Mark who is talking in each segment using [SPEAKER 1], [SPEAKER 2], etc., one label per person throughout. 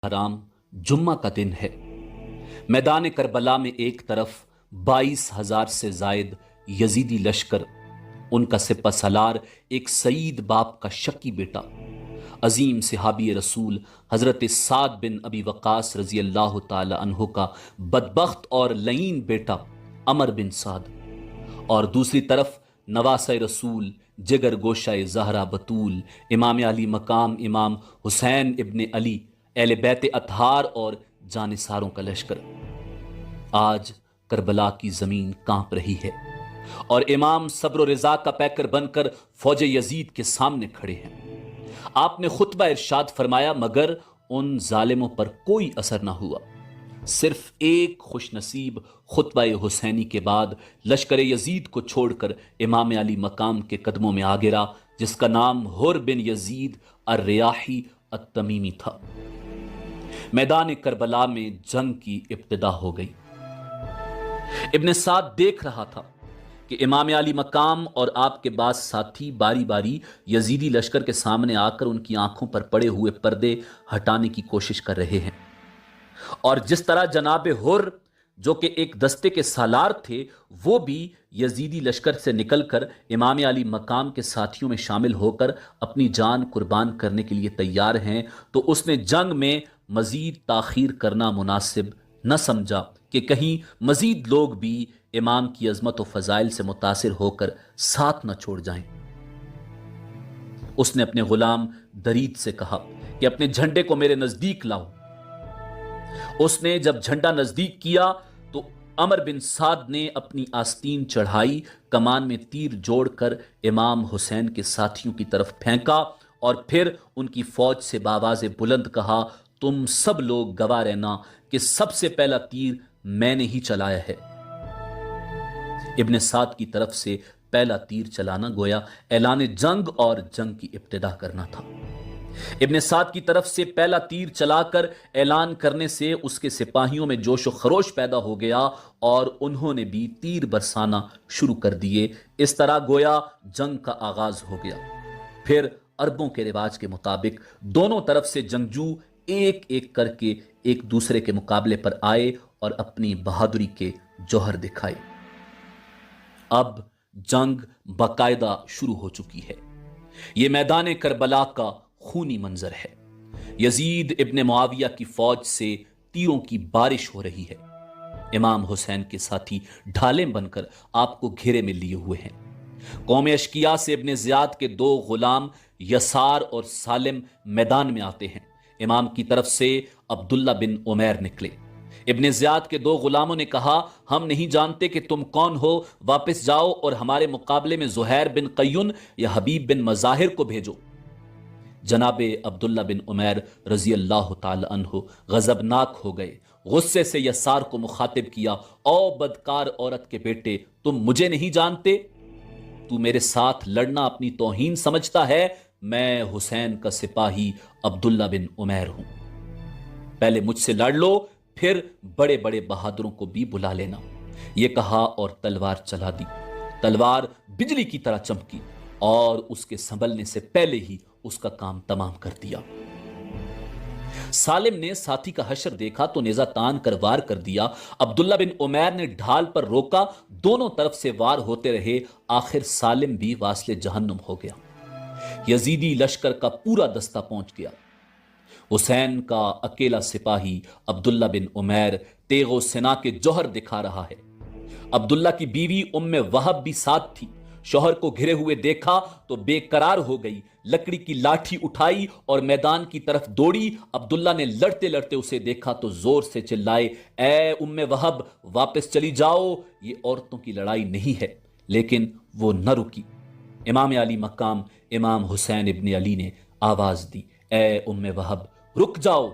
[SPEAKER 1] کرام جمعہ کا دن ہے۔ میدان کربلا میں ایک طرف 22,000 سے زائد یزیدی لشکر، ان کا سپہ سالار ایک سعید باپ کا شکی بیٹا، عظیم صحابی رسول حضرت سعد بن ابی وقاص رضی اللہ تعالی عنہ کا بدبخت اور لعین بیٹا عمر بن سعد، اور دوسری طرف نواسہ رسول جگر گوشہ زہرا بطول امام علی مقام امام حسین ابن علی اہل بیت اطہار اور جانثاروں کا لشکر۔ آج کربلا کی زمین کانپ رہی ہے اور امام صبر و رضا کا پیکر بن کر فوج یزید کے سامنے کھڑے ہیں۔ آپ نے خطبہ ارشاد فرمایا مگر ان ظالموں پر کوئی اثر نہ ہوا۔ صرف ایک خوش نصیب خطبہ حسینی کے بعد لشکر یزید کو چھوڑ کر امام علی مقام کے قدموں میں آ گرا، جس کا نام حر بن یزید الریاحی التمیمی تھا۔ میدان کربلا میں جنگ کی ابتدا ہو گئی۔ ابن سعد دیکھ رہا تھا کہ امام علی مقام اور آپ کے بعض ساتھی باری باری یزیدی لشکر کے سامنے آ کر ان کی آنکھوں پر پڑے ہوئے پردے ہٹانے کی کوشش کر رہے ہیں، اور جس طرح جناب حر جو کہ ایک دستے کے سالار تھے وہ بھی یزیدی لشکر سے نکل کر امام علی مقام کے ساتھیوں میں شامل ہو کر اپنی جان قربان کرنے کے لیے تیار ہیں، تو اس نے جنگ میں مزید تاخیر کرنا مناسب نہ سمجھا کہ کہیں مزید لوگ بھی امام کی عظمت و فضائل سے متاثر ہو کر ساتھ نہ چھوڑ جائیں۔ اس نے اپنے غلام درید سے کہا کہ اپنے جھنڈے کو میرے نزدیک لاؤ۔ اس نے جب جھنڈا نزدیک کیا تو عمر بن سعد نے اپنی آستین چڑھائی، کمان میں تیر جوڑ کر امام حسین کے ساتھیوں کی طرف پھینکا اور پھر ان کی فوج سے بآواز بلند کہا، تم سب لوگ گواہ رہنا کہ سب سے پہلا تیر میں نے ہی چلایا ہے۔ ابن سعد کی طرف سے پہلا تیر چلانا گویا اعلان جنگ اور جنگ کی ابتدا کرنا تھا۔ ابن سعد کی طرف سے پہلا تیر چلا کر اعلان کرنے سے اس کے سپاہیوں میں جوش و خروش پیدا ہو گیا اور انہوں نے بھی تیر برسانا شروع کر دیے۔ اس طرح گویا جنگ کا آغاز ہو گیا۔ پھر عربوں کے رواج کے مطابق دونوں طرف سے جنگجو ایک ایک کر کے ایک دوسرے کے مقابلے پر آئے اور اپنی بہادری کے جوہر دکھائے۔ اب جنگ باقاعدہ شروع ہو چکی ہے۔ یہ میدان کربلا کا خونی منظر ہے۔ یزید ابن معاویہ کی فوج سے تیروں کی بارش ہو رہی ہے۔ امام حسین کے ساتھی ڈھالیں بن کر آپ کو گھیرے میں لیے ہوئے ہیں۔ قوم اشکیا سے ابن زیاد کے دو غلام یسار اور سالم میدان میں آتے ہیں۔ امام کی طرف سے عبداللہ بن عمیر نکلے۔ ابن زیاد کے دو غلاموں نے کہا، ہم نہیں جانتے کہ تم کون ہو، واپس جاؤ اور ہمارے مقابلے میں زہیر بن قیون یا حبیب بن مظاہر کو بھیجو۔ جناب عبداللہ بن عمیر رضی اللہ تعالی عنہ غضبناک ہو گئے، غصے سے یسار کو مخاطب کیا، او بدکار عورت کے بیٹے، تم مجھے نہیں جانتے؟ تو میرے ساتھ لڑنا اپنی توہین سمجھتا ہے؟ میں حسین کا سپاہی عبداللہ بن عمیر ہوں۔ پہلے مجھ سے لڑ لو، پھر بڑے بڑے بہادروں کو بھی بلا لینا۔ یہ کہا اور تلوار چلا دی۔ تلوار بجلی کی طرح چمکی اور اس کے سنبھلنے سے پہلے ہی اس کا کام تمام کر دیا۔ سالم نے ساتھی کا حشر دیکھا تو نیزہ تان کر وار کر دیا۔ عبداللہ بن عمیر نے ڈھال پر روکا، دونوں طرف سے وار ہوتے رہے، آخر سالم بھی واصل جہنم ہو گیا۔ یزیدی لشکر کا پورا دستہ پہنچ گیا۔ حسین کا اکیلا سپاہی عبداللہ بن عمیر تیغ و سنا کے جوہر دکھا رہا ہے۔ عبداللہ کی بیوی ام وہب بھی ساتھ تھی۔ شوہر کو گھرے ہوئے دیکھا تو بے قرار ہو گئی، لکڑی کی لاٹھی اٹھائی اور میدان کی طرف دوڑی۔ عبداللہ نے لڑتے لڑتے اسے دیکھا تو زور سے چلائے، اے ام وہب، واپس چلی جاؤ، یہ عورتوں کی لڑائی نہیں ہے۔ لیکن وہ نہ رکی۔ امام علی مقام امام حسین ابن علی نے آواز دی، اے ام وہب رک جاؤ۔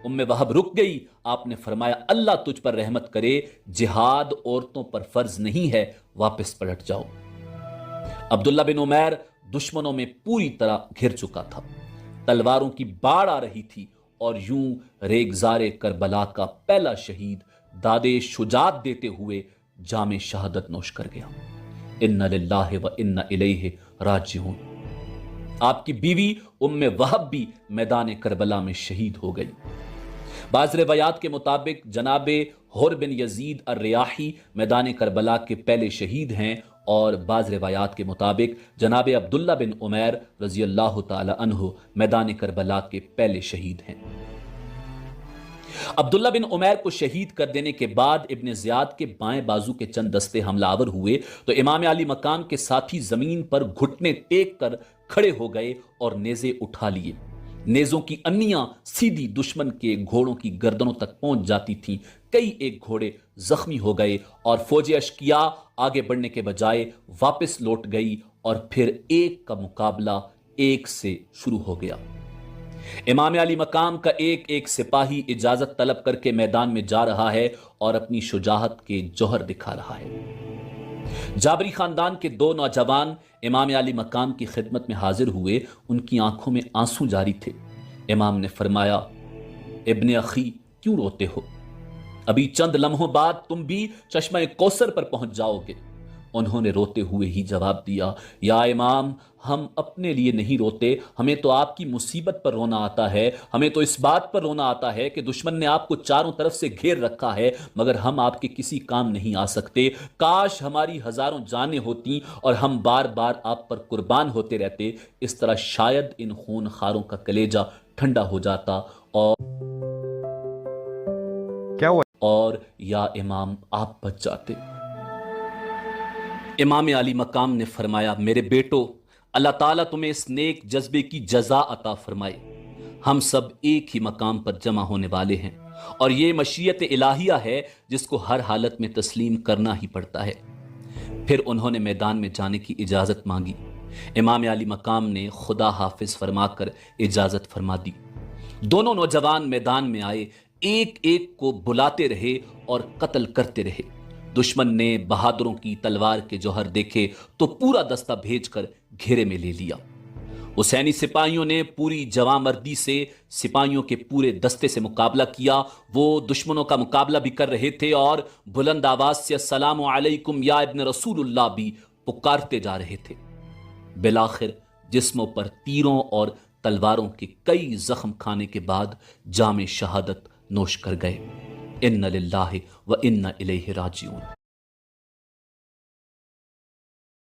[SPEAKER 1] ام وہب رک گئی۔ آپ نے فرمایا، اللہ تجھ پر رحمت کرے، جہاد عورتوں پر فرض نہیں ہے، واپس پلٹ جاؤ۔ عبداللہ بن عمیر دشمنوں میں پوری طرح گھر چکا تھا، تلواروں کی باڑ آ رہی تھی اور یوں ریگزار کربلا کا پہلا شہید داد شجاعت دیتے ہوئے جام شہادت نوش کر گیا۔ ان للہ و ان الیہ راجعون۔ آپ کی بیوی ام وہب بھی میدان کربلا میں شہید ہو گئی۔ بعض روایات کے مطابق جناب حر بن یزید الریاحی میدان کربلا کے پہلے شہید ہیں، اور بعض روایات کے مطابق جناب عبداللہ بن عمیر رضی اللہ تعالی عنہ میدان کربلا کے پہلے شہید ہیں۔ عبداللہ بن عمیر کو شہید کر دینے کے بعد ابن زیاد کے بائیں بازو کے چند دستے حملہ آور ہوئے تو امام علی مقام کے ساتھی زمین پر گھٹنے ٹیک کر کھڑے ہو گئے اور نیزے اٹھا لیے۔ نیزوں کی انیاں سیدھی دشمن کے گھوڑوں کی گردنوں تک پہنچ جاتی تھیں۔ کئی ایک گھوڑے زخمی ہو گئے اور فوج اشقیاء آگے بڑھنے کے بجائے واپس لوٹ گئی، اور پھر ایک کا مقابلہ ایک سے شروع ہو گیا۔ امام علی مقام کا ایک ایک سپاہی اجازت طلب کر کے میدان میں جا رہا ہے اور اپنی شجاعت کے جوہر دکھا رہا ہے۔ جابری خاندان کے دو نوجوان امام علی مقام کی خدمت میں حاضر ہوئے۔ ان کی آنکھوں میں آنسو جاری تھے۔ امام نے فرمایا، ابن اخی کیوں روتے ہو؟ ابھی چند لمحوں بعد تم بھی چشمہ کوثر پر پہنچ جاؤ گے۔ انہوں نے روتے ہوئے ہی جواب دیا، یا امام، ہم اپنے لیے نہیں روتے، ہمیں تو آپ کی مصیبت پر رونا آتا ہے۔ ہمیں تو اس بات پر رونا آتا ہے کہ دشمن نے آپ کو چاروں طرف سے گھیر رکھا ہے، مگر ہم آپ کے کسی کام نہیں آ سکتے۔ کاش ہماری ہزاروں جانیں ہوتیں اور ہم بار بار آپ پر قربان ہوتے رہتے، اس طرح شاید ان خون خاروں کا کلیجہ ٹھنڈا ہو جاتا اور یا امام آپ بچ جاتے۔ امام علی مقام نے فرمایا، میرے بیٹو، اللہ تعالیٰ تمہیں اس نیک جذبے کی جزا عطا فرمائے۔ ہم سب ایک ہی مقام پر جمع ہونے والے ہیں، اور یہ مشیت الہیہ ہے جس کو ہر حالت میں تسلیم کرنا ہی پڑتا ہے۔ پھر انہوں نے میدان میں جانے کی اجازت مانگی۔ امام علی مقام نے خدا حافظ فرما کر اجازت فرما دی۔ دونوں نوجوان میدان میں آئے، ایک ایک کو بلاتے رہے اور قتل کرتے رہے۔ دشمن نے بہادروں کی تلوار کے جوہر دیکھے تو پورا دستہ بھیج کر گھیرے میں لے لیا۔ حسینی سپاہیوں نے پوری جواں مردی سے سپاہیوں کے پورے دستے سے مقابلہ کیا۔ وہ دشمنوں کا مقابلہ بھی کر رہے تھے اور بلند آواز سے السلام علیکم یا ابن رسول اللہ بھی پکارتے جا رہے تھے۔ بالآخر جسموں پر تیروں اور تلواروں کے کئی زخم کھانے کے بعد جام شہادت نوش کر گئے۔ اِنَّ لِلَّهِ وَإِنَّ إِلَيْهِ راجعون۔